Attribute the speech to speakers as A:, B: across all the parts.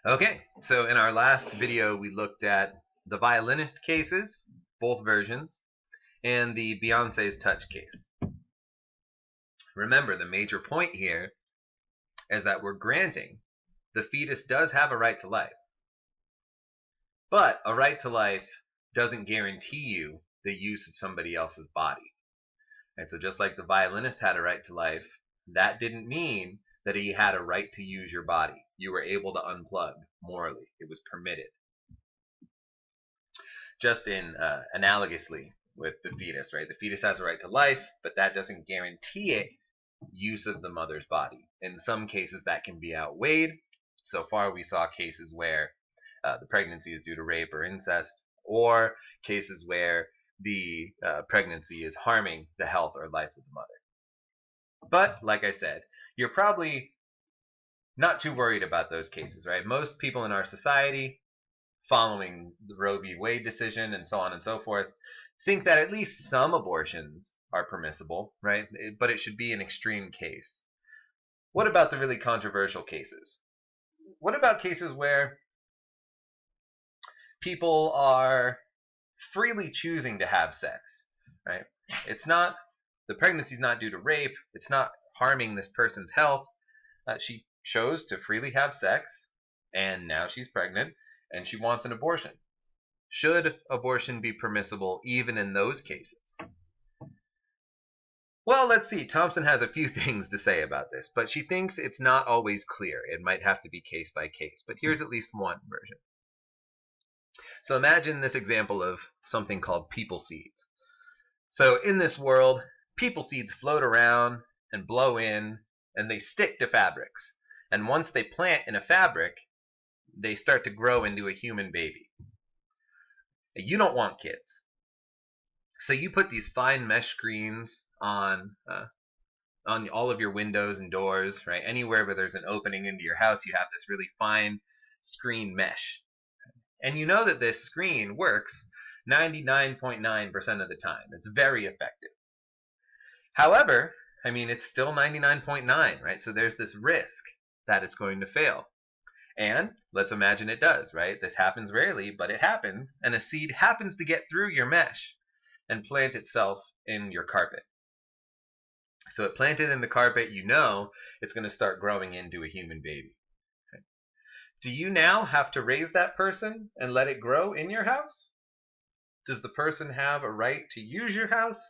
A: Okay, so in our last video, we looked at the violinist cases, both versions, and the Beyonce's touch case. Remember, the major point here is that we're granting the fetus does have a right to life, but a right to life doesn't guarantee you the use of somebody else's body. And so just like the violinist had a right to life, that didn't mean that he had a right to use your body. You were able to unplug morally. It was permitted. Just in analogously with the fetus, right? The fetus has a right to life, but that doesn't guarantee it use of the mother's body. In some cases, that can be outweighed. So far, we saw cases where the pregnancy is due to rape or incest, or cases where the pregnancy is harming the health or life of the mother. But, like I said, you're probably not too worried about those cases, right? Most people in our society, following the Roe v. Wade decision and so on and so forth, think that at least some abortions are permissible, right? But it should be an extreme case. What about the really controversial cases? What about cases where people are freely choosing to have sex, right? It's not, the pregnancy is not due to rape. It's not harming this person's health. She chose to freely have sex, and now she's pregnant, and she wants an abortion. Should abortion be permissible even in those cases? Well, let's see. Thomson has a few things to say about this, but she thinks it's not always clear. It might have to be case by case, but here's at least one version. So imagine this example of something called people seeds. So in this world, people seeds float around and blow in, and they stick to fabrics. And once they plant in a fabric, they start to grow into a human baby. You don't want kids. So you put these fine mesh screens on all of your windows and doors, right? Anywhere where there's an opening into your house, you have this really fine screen mesh. And you know that this screen works 99.9% of the time. It's very effective. However, I mean, it's still 99.9, right? So there's this risk that it's going to fail. And let's imagine it does, right? This happens rarely, but it happens, and a seed happens to get through your mesh and plant itself in your carpet. So it planted in the carpet, you know it's going to start growing into a human baby. Okay. Do you now have to raise that person and let it grow in your house? Does the person have a right to use your house?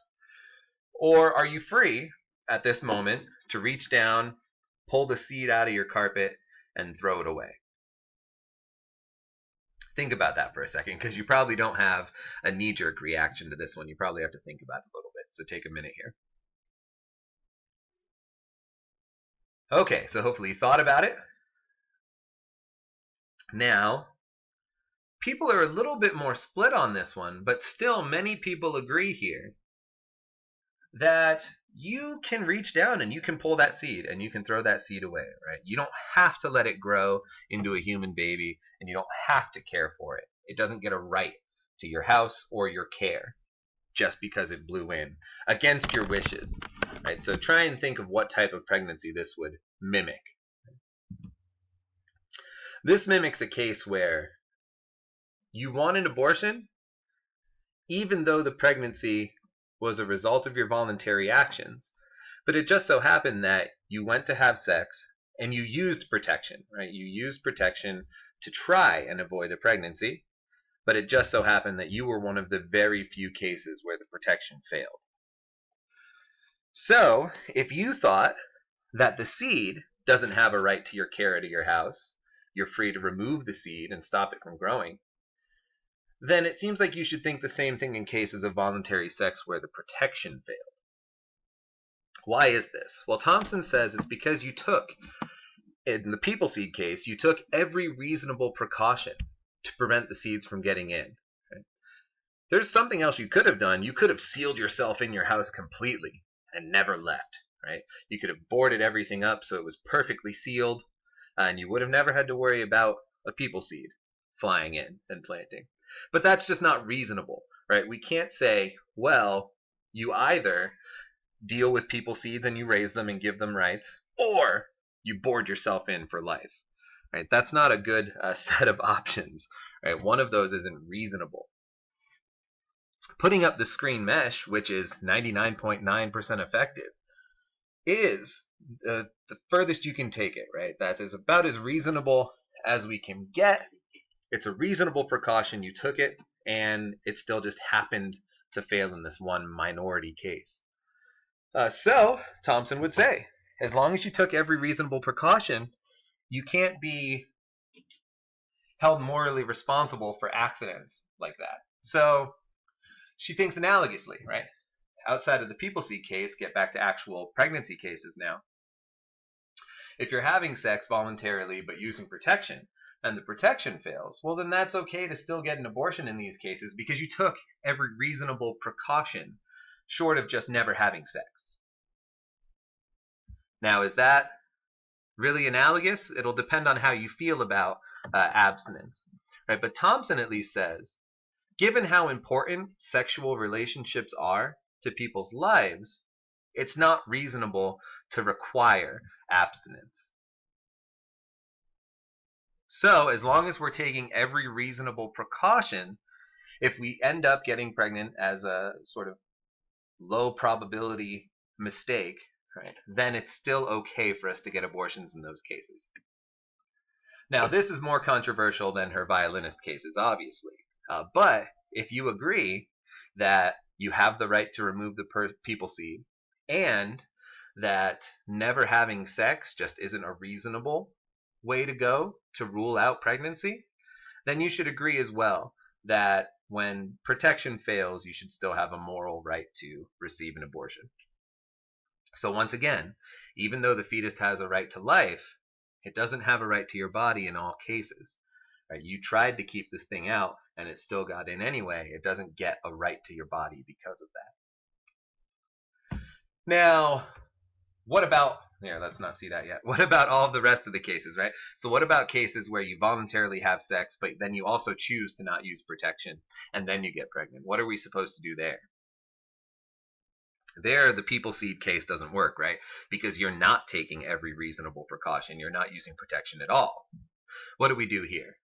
A: Or are you free at this moment to reach down, pull the seed out of your carpet, and throw it away? Think about that for a second, because you probably don't have a knee-jerk reaction to this one. You probably have to think about it a little bit. So take a minute here. Okay, so hopefully you thought about it. Now, people are a little bit more split on this one, but still many people agree here that you can reach down and you can pull that seed and you can throw that seed away, right? You don't have to let it grow into a human baby, and you don't have to care for it. It doesn't get a right to your house or your care just because it blew in against your wishes, right? So try and think of what type of pregnancy this would mimic. This mimics a case where you want an abortion, even though the pregnancy was a result of your voluntary actions, but it just so happened that you went to have sex and you used protection, right? You used protection to try and avoid a pregnancy, but it just so happened that you were one of the very few cases where the protection failed. So, if you thought that the seed doesn't have a right to your care or to your house, you're free to remove the seed and stop it from growing, then it seems like you should think the same thing in cases of voluntary sex where the protection failed. Why is this? Well, Thomson says it's because you took, in the people seed case, you took every reasonable precaution to prevent the seeds from getting in. Right? There's something else you could have done. You could have sealed yourself in your house completely and never left. Right? You could have boarded everything up so it was perfectly sealed, and you would have never had to worry about a people seed flying in and planting. But that's just not reasonable, right? We can't say, well, you either deal with people seeds and you raise them and give them rights, or you board yourself in for life. Right? That's not a good set of options. Right? One of those isn't reasonable. Putting up the screen mesh, which is 99.9% effective, is the furthest you can take it. Right? That is about as reasonable as we can get. It's a reasonable precaution. You took it, and it still just happened to fail in this one minority case. So Thomson would say, as long as you took every reasonable precaution, you can't be held morally responsible for accidents like that. So she thinks analogously, right? Outside of the people seed case, get back to actual pregnancy cases now. If you're having sex voluntarily but using protection, and the protection fails, well, then that's okay to still get an abortion in these cases because you took every reasonable precaution, short of just never having sex. Now, is that really analogous? It'll depend on how you feel about abstinence, right? But Thomson at least says, given how important sexual relationships are to people's lives, it's not reasonable to require abstinence. So, as long as we're taking every reasonable precaution, if we end up getting pregnant as a sort of low probability mistake, right, then it's still okay for us to get abortions in those cases. Now, this is more controversial than her violinist cases, obviously. But if you agree that you have the right to remove the people seed and that never having sex just isn't a reasonable way to go to rule out pregnancy, then you should agree as well that when protection fails, you should still have a moral right to receive an abortion. So once again, even though the fetus has a right to life, it doesn't have a right to your body in all cases. Right? You tried to keep this thing out, and it still got in anyway. It doesn't get a right to your body because of that. Now, what about, let's not see that yet. What about all of the rest of the cases, right? So what about cases where you voluntarily have sex, but then you also choose to not use protection, and then you get pregnant? What are we supposed to do there? There, the people seed case doesn't work, right? Because you're not taking every reasonable precaution. You're not using protection at all. What do we do here?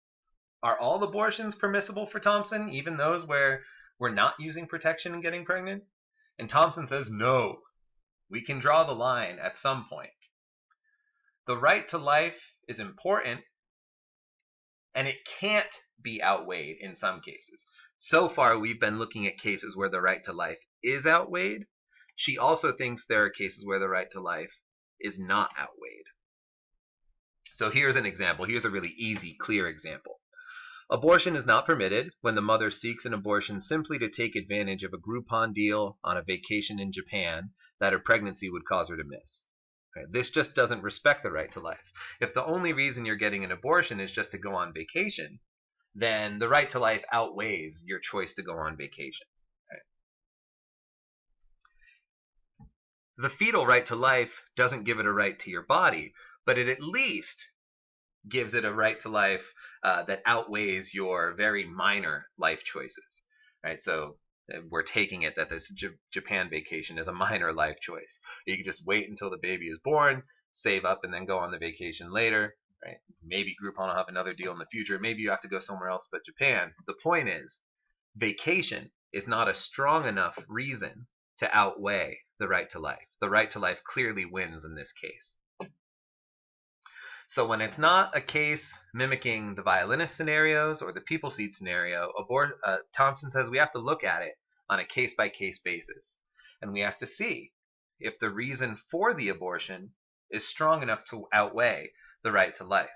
A: Are all abortions permissible for Thomson, even those where we're not using protection and getting pregnant? And Thomson says, no, we can draw the line at some point. The right to life is important, and it can't be outweighed in some cases. So far, we've been looking at cases where the right to life is outweighed. She also thinks there are cases where the right to life is not outweighed. So here's an example. Here's a really easy, clear example. Abortion is not permitted when the mother seeks an abortion simply to take advantage of a Groupon deal on a vacation in Japan that her pregnancy would cause her to miss. Okay, this just doesn't respect the right to life. If the only reason you're getting an abortion is just to go on vacation, then the right to life outweighs your choice to go on vacation. The fetal right to life doesn't give it a right to your body, but it at least gives it a right to life that outweighs your very minor life choices. Right? So we're taking it that this Japan vacation is a minor life choice. You can just wait until the baby is born, save up, and then go on the vacation later. Right? Maybe Groupon will have another deal in the future. Maybe you have to go somewhere else but Japan. The point is, vacation is not a strong enough reason to outweigh the right to life. The right to life clearly wins in this case. So when it's not a case mimicking the violinist scenarios or the people seed scenario, Thomson says we have to look at it on a case-by-case basis. And we have to see if the reason for the abortion is strong enough to outweigh the right to life.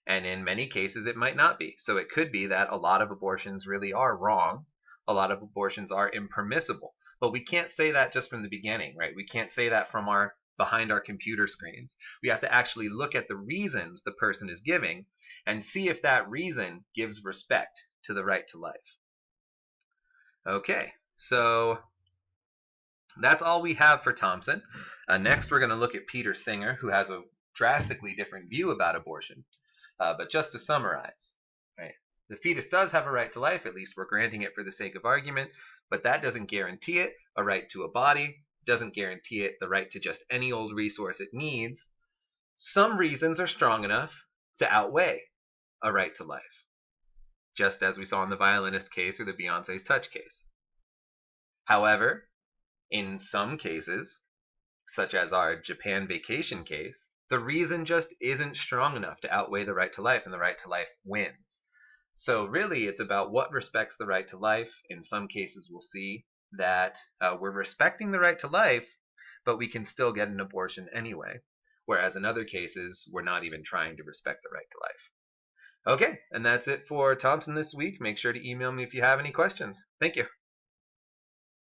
A: And in many cases, it might not be. So it could be that a lot of abortions really are wrong. A lot of abortions are impermissible. But we can't say that just from the beginning, right? We can't say that from behind our computer screens. We have to actually look at the reasons the person is giving and see if that reason gives respect to the right to life. Okay, so that's all we have for Thomson. Next, we're going to look at Peter Singer, who has a drastically different view about abortion. But just to summarize, right, the fetus does have a right to life, at least we're granting it for the sake of argument, but that doesn't guarantee it a right to a body, doesn't guarantee it the right to just any old resource it needs. Some reasons are strong enough to outweigh a right to life, just as we saw in the violinist case or the Beyonce's touch case. However, in some cases, such as our Japan vacation case, the reason just isn't strong enough to outweigh the right to life, and the right to life wins. So really, it's about what respects the right to life. In some cases, we'll see that we're respecting the right to life, but we can still get an abortion anyway. Whereas in other cases, we're not even trying to respect the right to life. Okay, and that's it for Thomson this week. Make sure to email me if you have any questions. Thank you.